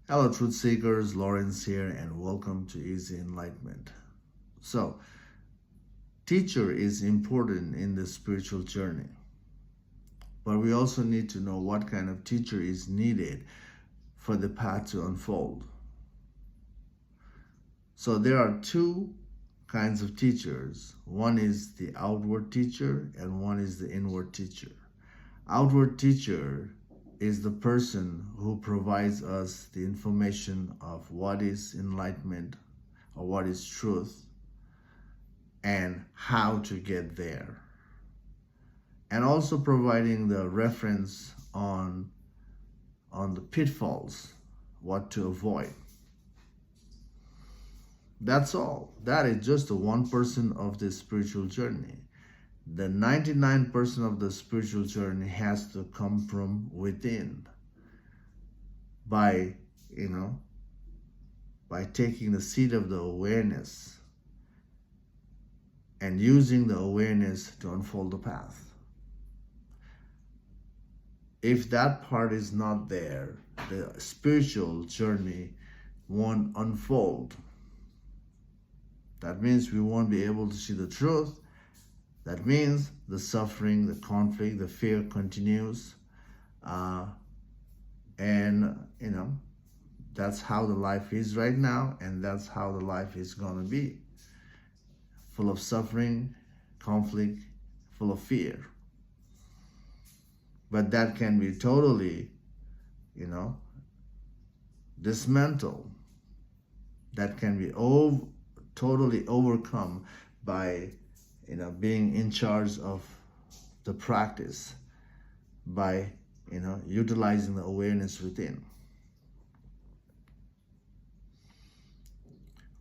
Hello, truth seekers. Lawrence here, and welcome to Easy Enlightenment. So, teacher is important in the spiritual journey, but we also need to know what kind of teacher is needed for the path to unfold. So, there are two kinds of teachers. One is the outward teacher, and one is the inward teacher. Outward teacher is the person who provides us the information of what is enlightenment or what is truth and how to get there, and also providing the reference on the pitfalls, what to avoid. That's all. That is just the 1% of the spiritual journey. The 99% of the spiritual journey has to come from within by, by taking the seed of the awareness and using the awareness to unfold the path. If that part is not there, the spiritual journey won't unfold. That means we won't be able to see the truth. That means the suffering, the conflict, the fear continues. That's how the life is right now, and that's how the life is going to be. Full of suffering, conflict, full of fear. But that can be totally, dismantled. That can be totally overcome by, being in charge of the practice, by, utilizing the awareness within.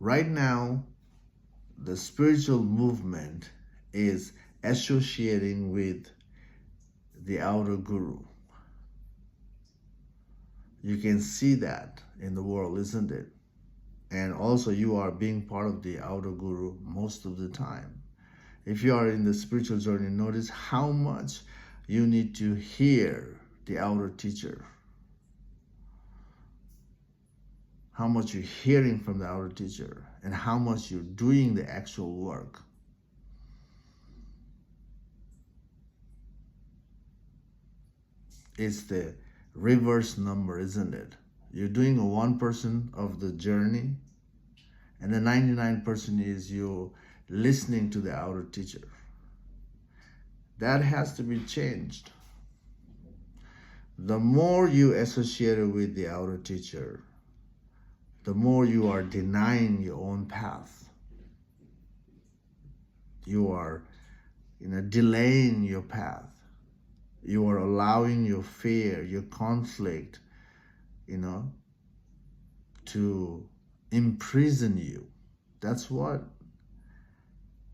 Right now, the spiritual movement is associating with the outer guru. You can see that in the world, isn't it? And also you are being part of the outer guru most of the time. If you are in the spiritual journey, notice how much you need to hear the outer teacher. How much you're hearing from the outer teacher and how much you're doing the actual work. It's the reverse number, isn't it? You're doing a 1% of the journey, and the 99% is you listening to the outer teacher. That has to be changed. The more you associate with the outer teacher, the more you are denying your own path. You are, delaying your path. You are allowing your fear, your conflict, to imprison you. That's what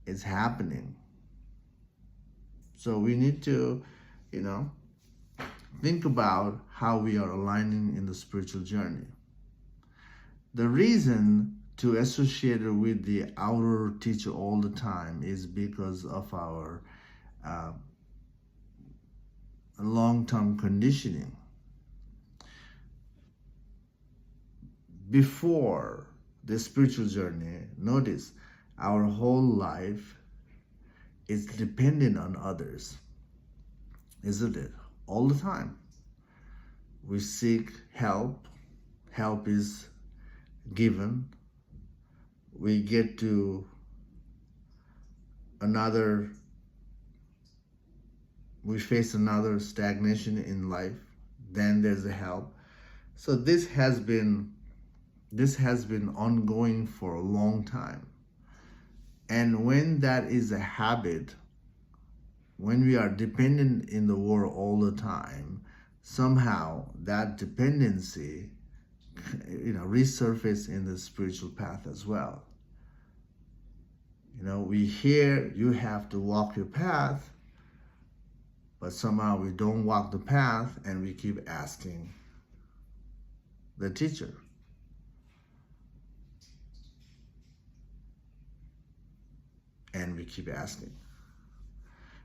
is happening. So we need to, think about how we are aligning in the spiritual journey. The reason to associate with the outer teacher all the time is because of our long-term conditioning. Before the spiritual journey, notice our whole life is dependent on others, isn't it? All the time. We seek help. Help is given. We get to we face another stagnation in life, then there's a help. So this has been ongoing for a long time. And when that is a habit, when we are dependent in the world all the time, somehow that dependency resurface in the spiritual path as well. We hear you have to walk your path, but somehow we don't walk the path and we keep asking the teacher. And we keep asking.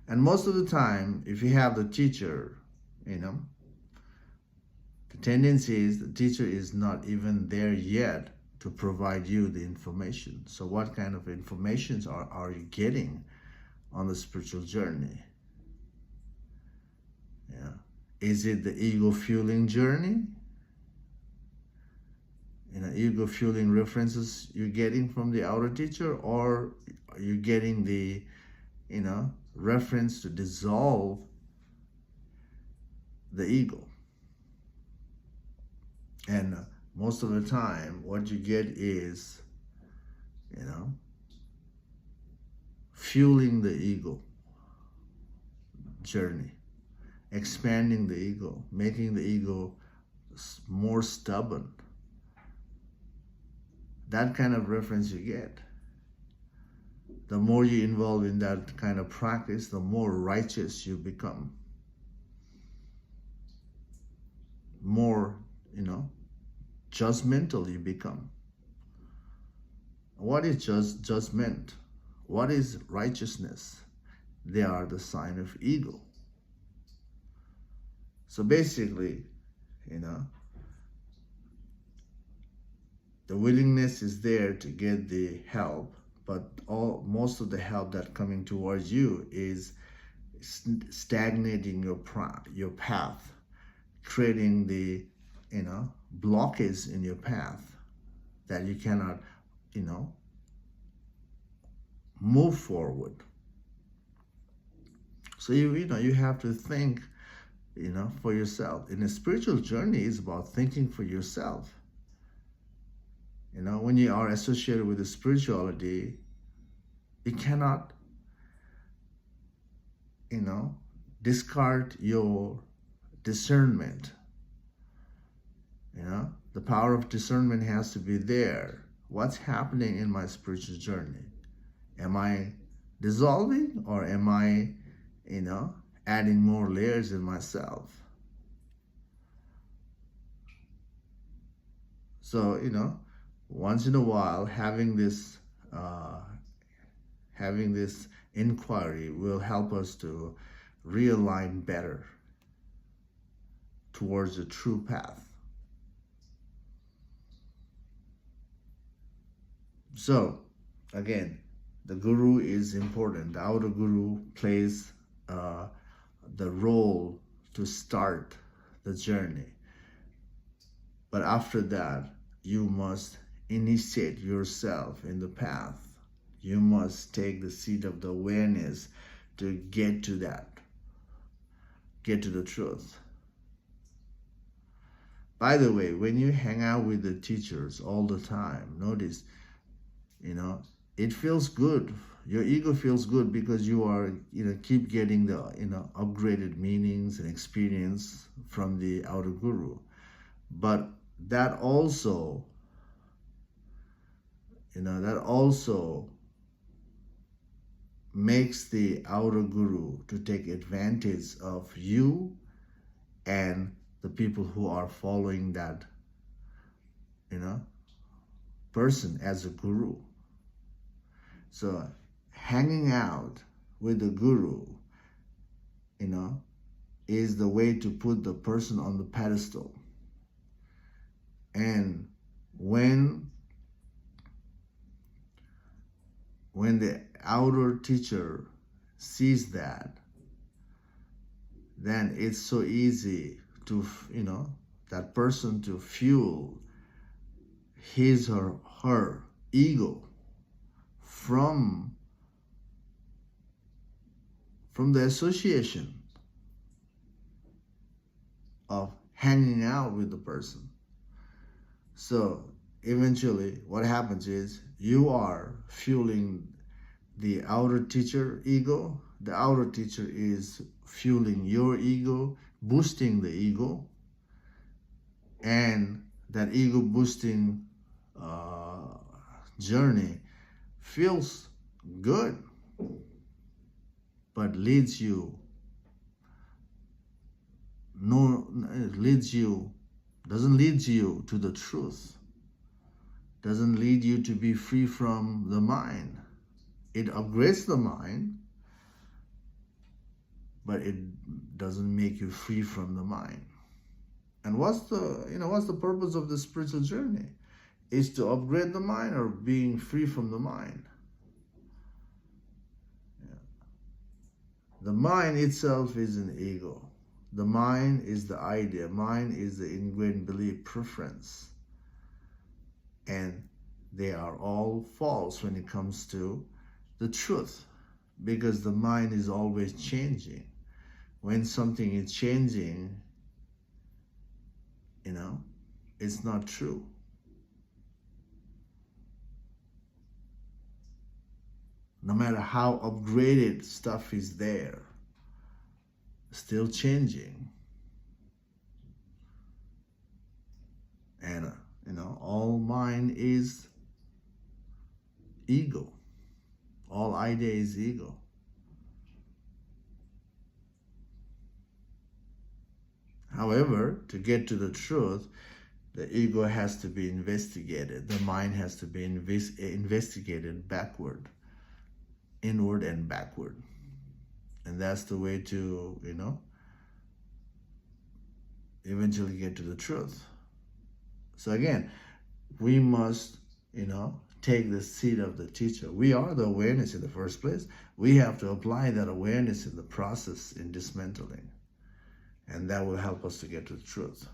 And most of the time, if you have the teacher, the The tendency is the teacher is not even there yet to provide you the information. So what kind of informations are you getting on the spiritual journey? Yeah. Is it the ego fueling journey? Ego fueling references you're getting from the outer teacher, or are you getting the reference to dissolve the ego? And most of the time what you get is fueling the ego journey, expanding the ego, making the ego more stubborn. That kind of reference you get. The more you involve in that kind of practice, the more righteous you become. More, judgmental you become. What is judgment? What is righteousness? They are the sign of ego. So basically, the willingness is there to get the help, but most of the help that coming towards you is stagnating your path, creating the blockage in your path that you cannot move forward. So you have to think for yourself. In a spiritual journey, it's about thinking for yourself. When you are associated with the spirituality, you cannot discard your discernment. The power of discernment has to be there. What's happening in my spiritual journey? Am I dissolving, or am I adding more layers in myself? So once in a while having this inquiry will help us to realign better towards the true path. So again, the guru is important. The outer guru plays the role to start the journey. But after that, you must initiate yourself in the path. You must take the seat of the awareness to get to that, get to the truth. By the way, when you hang out with the teachers all the time, notice, it feels good. Your ego feels good because you are, keep getting the, upgraded meanings and experience from the outer guru. But that also, makes the outer guru to take advantage of you and the people who are following that, person as a guru. So hanging out with the guru, is the way to put the person on the pedestal. And when the outer teacher sees that, then it's so easy to, that person to fuel his or her ego from the association of hanging out with the person. So eventually what happens is you are fueling the outer teacher ego. The outer teacher is fueling your ego, boosting the ego, and that ego boosting journey feels good, but doesn't lead you to the truth, doesn't lead you to be free from the mind. It upgrades the mind, but it doesn't make you free from the mind. And what's the purpose of the spiritual journey? Is to upgrade the mind or being free from the mind. Yeah. The mind itself is an ego. The mind is the idea. Mind is the ingrained belief, preference. And they are all false when it comes to the truth, because the mind is always changing. When something is changing, it's not true. No matter how upgraded stuff is there, still changing. And all mind is ego. All idea is ego. However, to get to the truth, the ego has to be investigated. The mind has to be investigated backward, inward and backward. And that's the way to, eventually get to the truth. So again, we must, take the seat of the teacher. We are the awareness in the first place. We have to apply that awareness in the process in dismantling. And that will help us to get to the truth.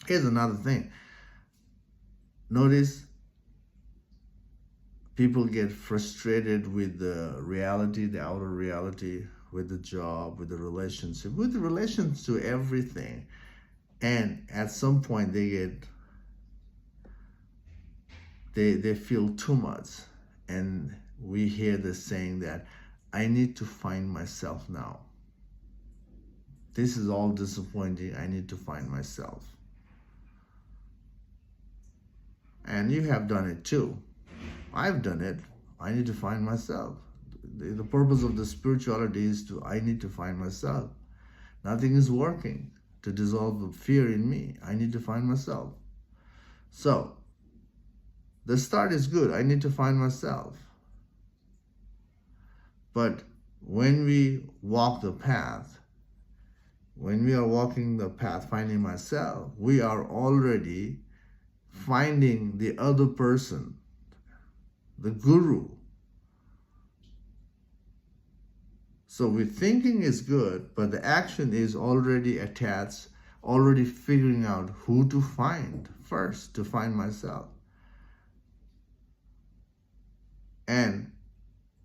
Here's another thing. Notice people get frustrated with the reality, the outer reality, with the job, with the relationship, with the relations to everything. And at some point they feel too much. And we hear the saying that I need to find myself now. This is all disappointing. I need to find myself. And you have done it too. I've done it. I need to find myself. The purpose of the spirituality is I need to find myself. Nothing is working to dissolve the fear in me. I need to find myself. So, the start is good. I need to find myself. But when we walk the path, when we are walking the path, finding myself, we are already finding the other person, the guru. So we're thinking is good, but the action is already attached, already figuring out who to find first, to find myself. And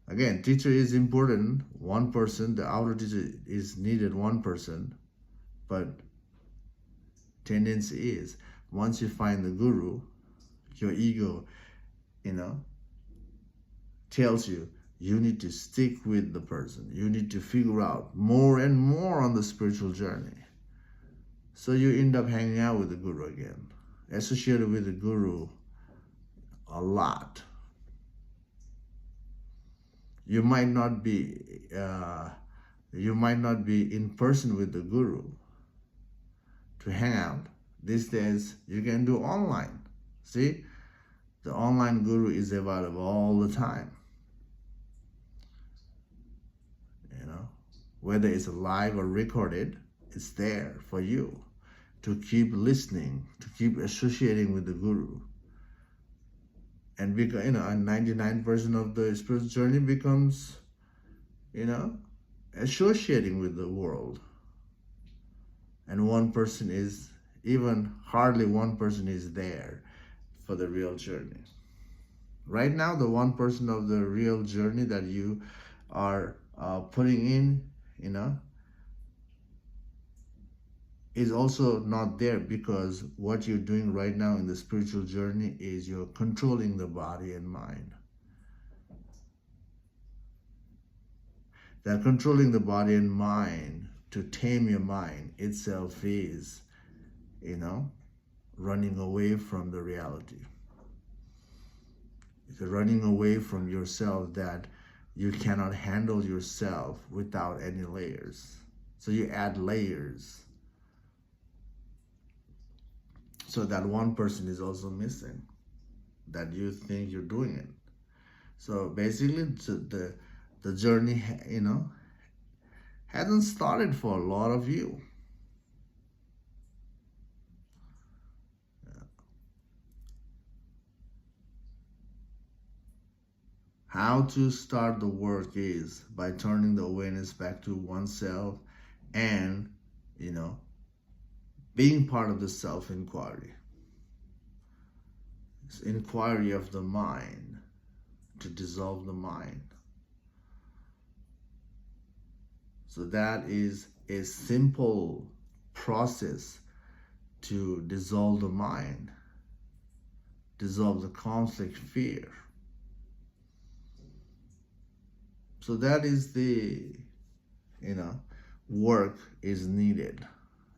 again, teacher is important, one person, the outer teacher is needed, one person, but tendency is, once you find the guru, your ego, tells you, you need to stick with the person. You need to figure out more and more on the spiritual journey. So you end up hanging out with the guru again, associated with the guru a lot. You might not be in person with the guru to hang out. These days you can do online. See, the online guru is available all the time. Whether it's live or recorded, it's there for you to keep listening, to keep associating with the guru. And because 99% of the spiritual journey becomes, associating with the world. And hardly one person is there for the real journey. Right now, the 1% of the real journey that you are putting in, is also not there, because what you're doing right now in the spiritual journey is you're controlling the body and mind. That controlling the body and mind, to tame your mind itself, is, running away from the reality. It's running away from yourself, that you cannot handle yourself without any layers. So you add layers. So that one person is also missing, that you think you're doing it. So basically, the journey, hasn't started for a lot of you. How to start the work is by turning the awareness back to oneself and, being part of the self-inquiry. It's inquiry of the mind to dissolve the mind. So that is a simple process to dissolve the mind, dissolve the conflict, fear. So that is the, work is needed.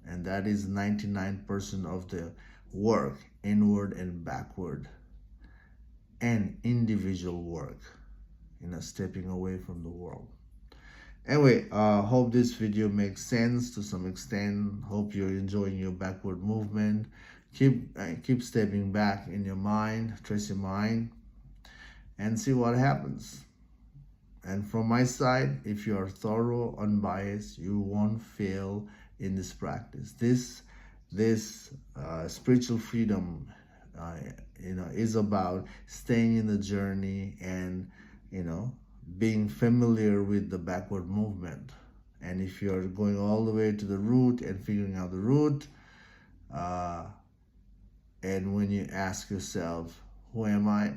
And that is 99% of the work, inward and backward, and individual work, stepping away from the world. Anyway, hope this video makes sense to some extent. Hope you're enjoying your backward movement. Keep stepping back in your mind, trace your mind, and see what happens. And from my side, if you are thorough, unbiased, you won't fail in this practice. This spiritual freedom, is about staying in the journey and, being familiar with the backward movement. And if you're going all the way to the root and figuring out the root, and when you ask yourself, who am I?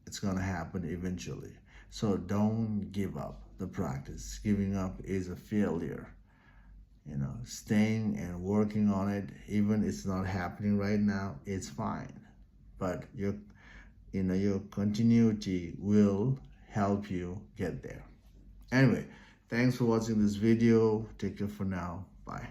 It's going to happen eventually. So don't give up the practice. Giving up is a failure. Staying and working on it, even it's not happening right now, it's fine. But your continuity will help you get there. Anyway, thanks for watching this video. Take care for now. Bye.